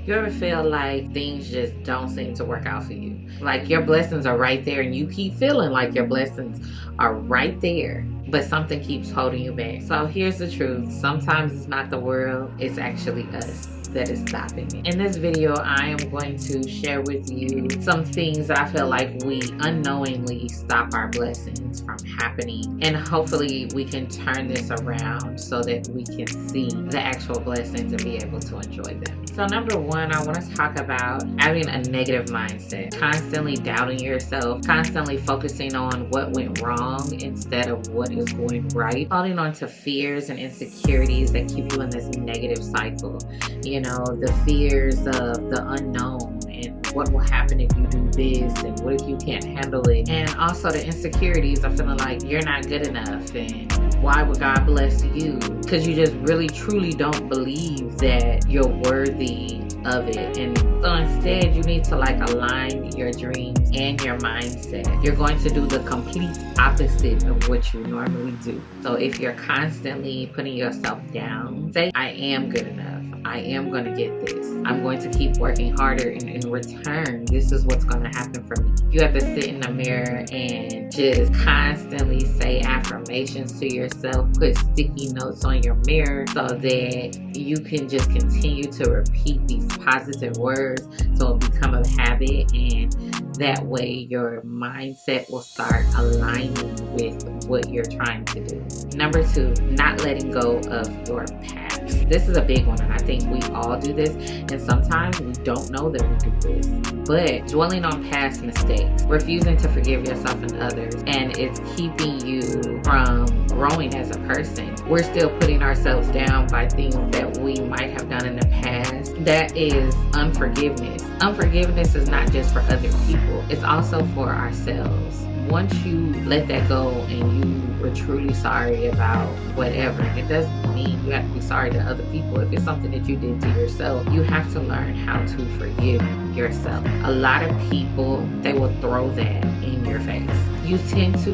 You ever feel like things just don't seem to work out for you? Like your blessings are right there and you keep feeling like your blessings are right there, but something keeps holding you back. So here's the truth. Sometimes it's not the world, it's actually us that is stopping it. In this video, I am going to share with you some things that I feel like we unknowingly stop our blessings from happening. And hopefully we can turn this around so that we can see the actual blessings and be able to enjoy them. So number one, I want to talk about having a negative mindset, constantly doubting yourself, constantly focusing on what went wrong instead of what is going right, holding on to fears and insecurities that keep you in this negative cycle. You know, the fears of the unknown and what will happen if you do this and what if you can't handle it, and also the insecurities of feeling like you're not good enough and why would God bless you, because you just really truly don't believe that you're worthy of it. And so instead you need to align your dreams and your mindset. You're going to do the complete opposite of what you normally do. So if you're constantly putting yourself down, say, I am good enough, I am going to get this, I'm going to keep working harder, and in return this is what's going to happen for me. You have to sit in the mirror and just constantly say affirmations to yourself, put sticky notes on your mirror so that you can just continue to repeat these positive words so it'll become a habit, and that way your mindset will start aligning with what you're trying to do. Number two, not letting go of your past. This is a big one, and I think we all do this, and sometimes we don't know that we do this. But dwelling on past mistakes, refusing to forgive yourself and others, and it's keeping you from growing as a person. We're still putting ourselves down by things that we might have done in the past. That is unforgiveness. Unforgiveness is not just for other people, it's also for ourselves. Once you let that go and you were truly sorry about whatever, it doesn't mean you have to be sorry to other people. If it's something that you did to yourself, you have to learn how to forgive yourself. A lot of people, they will throw that in your face. You tend to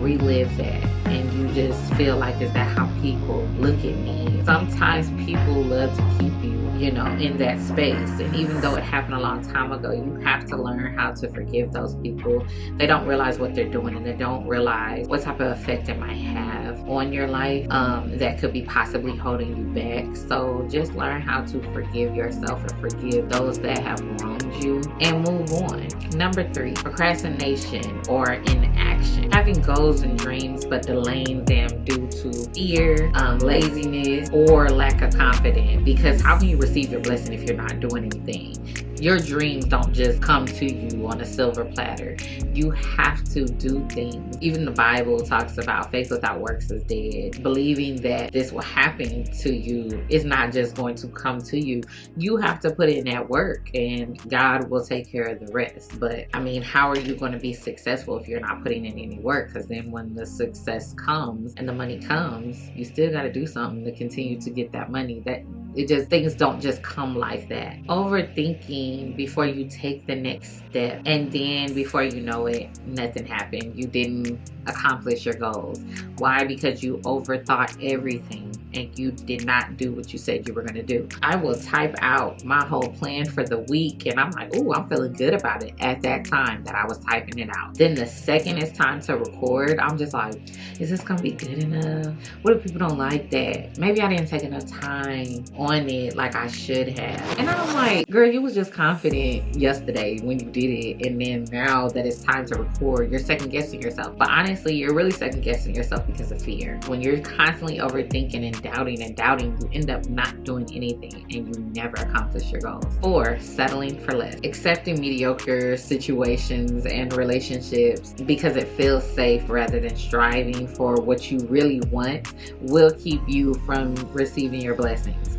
relive that and you just feel like, is that how people look at me? Sometimes people love to keep you in that space. And even though it happened a long time ago, you have to learn how to forgive those people. They don't realize what they're doing, and they don't realize what type of effect it might have on your life that could be possibly holding you back. So just learn how to forgive yourself and forgive those that have wronged you and move on. Number three, procrastination or inaction. Having goals and dreams but delaying them due to fear, laziness, or lack of confidence. Because how can you receive your blessing if you're not doing anything? Your dreams don't just come to you on a silver platter. You have to do things. Even the Bible talks about faith without works is dead. Believing that this will happen to you is not just going to come to you. You have to put in that work and God will take care of the rest. But I mean, how are you going to be successful if you're not putting in any work? Because then when the success comes and the money comes, you still got to do something to continue to get that money. Things don't just come like that. Overthinking before you take the next step, and then before you know it, nothing happened. You didn't accomplish your goals. Why? Because you overthought everything and you did not do what you said you were going to do. I will type out my whole plan for the week and I'm like, ooh, I'm feeling good about it at that time that I was typing it out. Then the second it's time to record, I'm just like, is this going to be good enough? What if people don't like that? Maybe I didn't take enough time on it like I should have. And I'm like, girl, you was just confident yesterday when you did it, and then now that it's time to record, you're second guessing yourself. But honestly, you're really second guessing yourself because of fear. When you're constantly overthinking and doubting, you end up not doing anything and you never accomplish your goals. 4, settling for less. Accepting mediocre situations and relationships because it feels safe rather than striving for what you really want will keep you from receiving your blessings.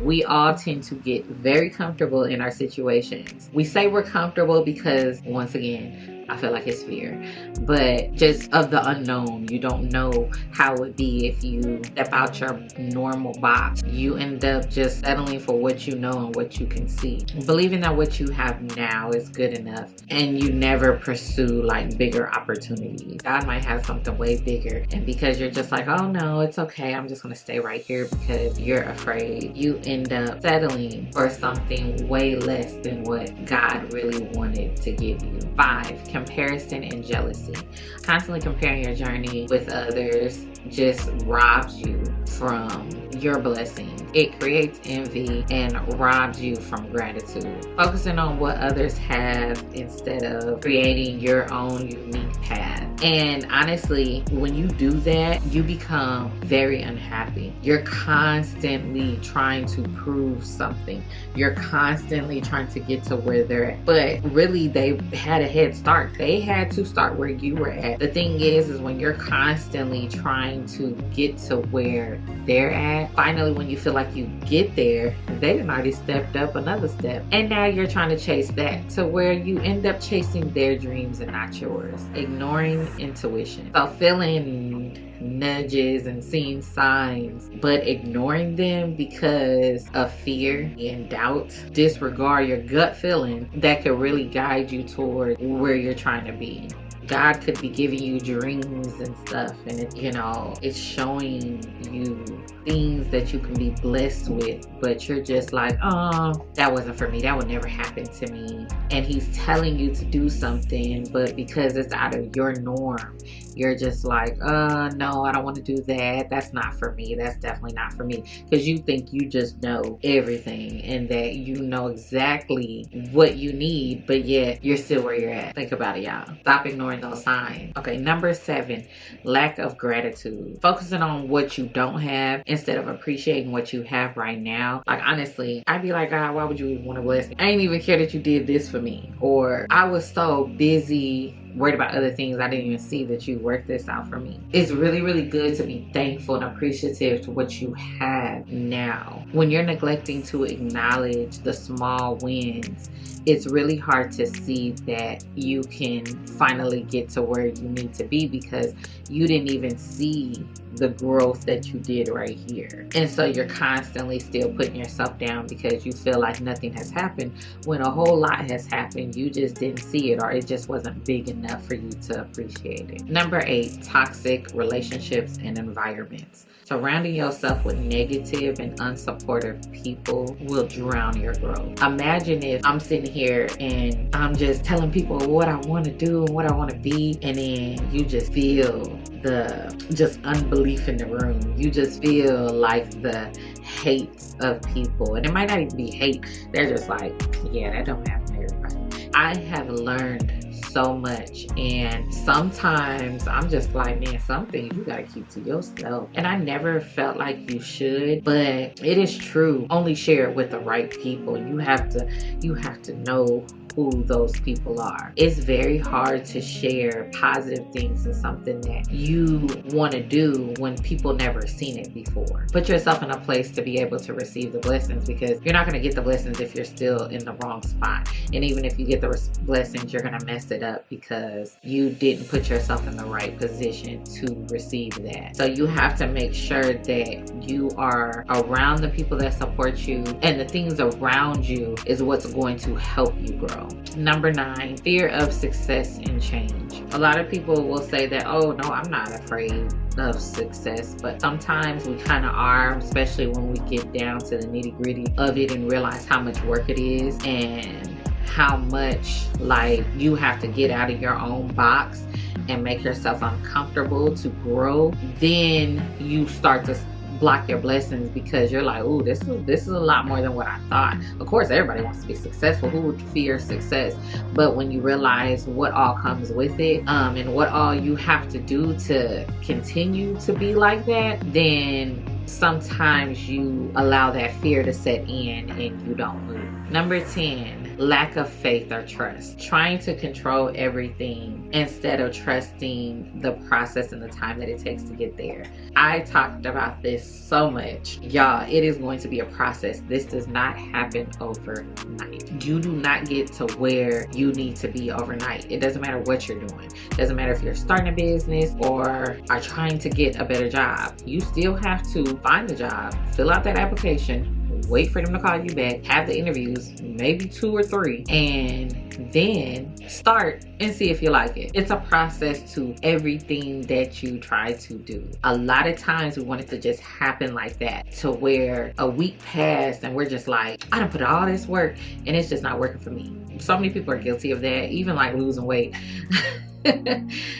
We all tend to get very comfortable in our situations. We say we're comfortable because, once again, I feel like it's fear, but just of the unknown. You don't know how it would be if you step out your normal box. You end up just settling for what you know and what you can see, believing that what you have now is good enough, and you never pursue like bigger opportunities. God might have something way bigger, and because you're just like, oh no, it's okay, I'm just gonna stay right here because you're afraid, you end up settling for something way less than what God really wanted to give you. 5, comparison and jealousy. Constantly comparing your journey with others just robs you from your blessing. It creates envy and robs you from gratitude. Focusing on what others have instead of creating your own unique path. And honestly, when you do that, you become very unhappy. You're constantly trying to prove something. You're constantly trying to get to where they're at. But really, they had a head start. They had to start where you were at. The thing is when you're constantly trying to get to where they're at, finally when you feel like you get there, they done already stepped up another step. And now you're trying to chase that to where you end up chasing their dreams and not yours. Ignoring intuition. So feeling nudges and seeing signs, but ignoring them because of fear and doubt. Disregard your gut feeling that could really guide you toward where you're trying to be. God could be giving you dreams and stuff, and it's showing you things that you can be blessed with, but you're just like, oh, that wasn't for me, that would never happen to me. And he's telling you to do something, but because it's out of your norm, you're just like, no, I don't want to do that, that's not for me, that's definitely not for me, because you think you just know everything and that you know exactly what you need, but yet you're still where you're at. Think about it, y'all. Stop ignoring those signs. Okay, number 7, lack of gratitude. Focusing on what you don't have instead of appreciating what you have right now. Like honestly, I'd be like, God, why would you want to bless me? I didn't even care that you did this for me. Or I was so busy worried about other things, I didn't even see that you worked this out for me. It's really, really good to be thankful and appreciative to what you have now. When you're neglecting to acknowledge the small wins, it's really hard to see that you can finally get to where you need to be because you didn't even see the growth that you did right here. And so you're constantly still putting yourself down because you feel like nothing has happened when a whole lot has happened. You just didn't see it, or it just wasn't big enough for you to appreciate it. Number 8, toxic relationships and environments. Surrounding yourself with negative and unsupportive people will drown your growth. Imagine if I'm sitting here and I'm just telling people what I want to do and what I want to be, and then you just feel the just unbelief in the room. You just feel like the hate of people, and it might not even be hate. They're just like, yeah, that don't happen to everybody. I have learned so much, and sometimes I'm just like, man, some things you gotta keep to yourself. And I never felt like you should, but it is true. Only share it with the right people. You have to know who those people are. It's very hard to share positive things and something that you want to do when people never seen it before. Put yourself in a place to be able to receive the blessings, because you're not going to get the blessings if you're still in the wrong spot. And even if you get the blessings, you're going to mess it up because you didn't put yourself in the right position to receive that. So you have to make sure that you are around the people that support you, and the things around you is what's going to help you grow. Number 9, fear of success and change. A lot of people will say that, oh no, I'm not afraid of success, but sometimes we kind of are, especially when we get down to the nitty-gritty of it and realize how much work it is and how much like you have to get out of your own box and make yourself uncomfortable to grow. Then you start to block your blessings because you're like, oh, this is a lot more than what I thought. Of course, everybody wants to be successful. Who would fear success? But when you realize what all comes with it, and what all you have to do to continue to be like that, then sometimes you allow that fear to set in and you don't move. Number 10, lack of faith or trust. Trying to control everything instead of trusting the process and the time that it takes to get there. I talked about this so much. Y'all, it is going to be a process. This does not happen overnight. You do not get to where you need to be overnight. It doesn't matter what you're doing. It doesn't matter if you're starting a business or are trying to get a better job. You still have to find the job, fill out that application, wait for them to call you back, have the interviews, maybe 2 or 3, and then start and see if you like it. It's a process to everything that you try to do. A lot of times we want it to just happen like that, to where a week passed and we're just like, I done put all this work and it's just not working for me. So many people are guilty of that, even like losing weight.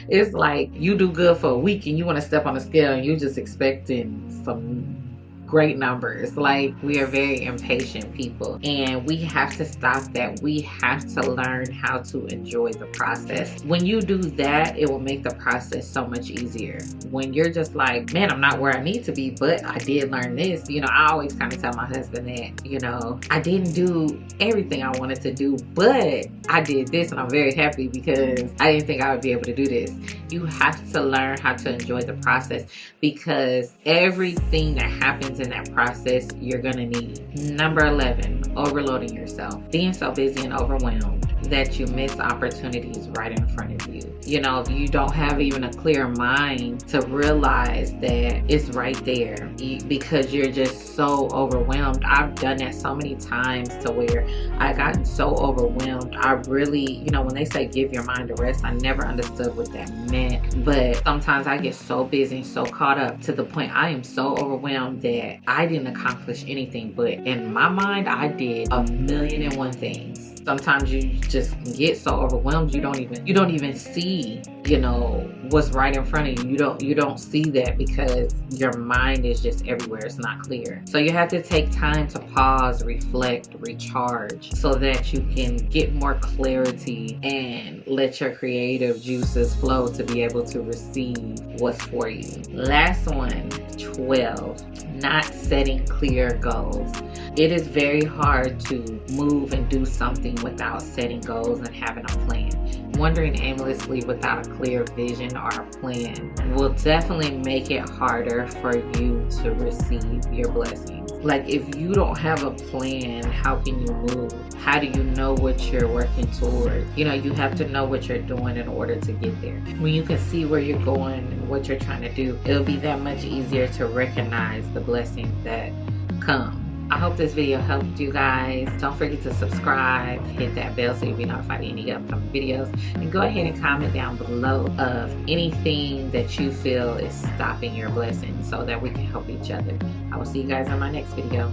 It's like you do good for a week and you want to step on the scale and you're just expecting some great numbers. Like, we are very impatient people, and we have to stop that. We have to learn how to enjoy the process. When you do that, it will make the process so much easier. When you're just like, man, I'm not where I need to be, but I did learn this. You know, I always kind of tell my husband that, you know, I didn't do everything I wanted to do, but I did this and I'm very happy because I didn't think I would be able to do this. You have to learn how to enjoy the process, because everything that happens in that process you're gonna need. Number 11, overloading yourself. Being so busy and overwhelmed that you miss opportunities right in front of you. You know, you don't have even a clear mind to realize that it's right there because you're just so overwhelmed. I've done that so many times to where I gotten so overwhelmed. I really, you know, when they say give your mind a rest, I never understood what that meant. But sometimes I get so busy and so caught up to the point I am so overwhelmed that I didn't accomplish anything. But in my mind, I did 1,000,001 things. Sometimes you just get so overwhelmed you don't even see, you know, what's right in front of you. You don't see that because your mind is just everywhere. It's not clear. So you have to take time to pause, reflect, recharge, so that you can get more clarity and let your creative juices flow to be able to receive what's for you. Last one, 12, not setting clear goals. It is very hard to move and do something without setting goals and having a plan. Wandering aimlessly without a clear vision or a plan will definitely make it harder for you to receive your blessings. Like, if you don't have a plan, how can you move? How do you know what you're working toward? You know, you have to know what you're doing in order to get there. When you can see where you're going and what you're trying to do, it'll be that much easier to recognize the blessings that come. I hope this video helped you guys. Don't forget to subscribe, hit that bell so you'll be notified of any upcoming videos, and go ahead and comment down below of anything that you feel is stopping your blessings so that we can help each other. I will see you guys on my next video.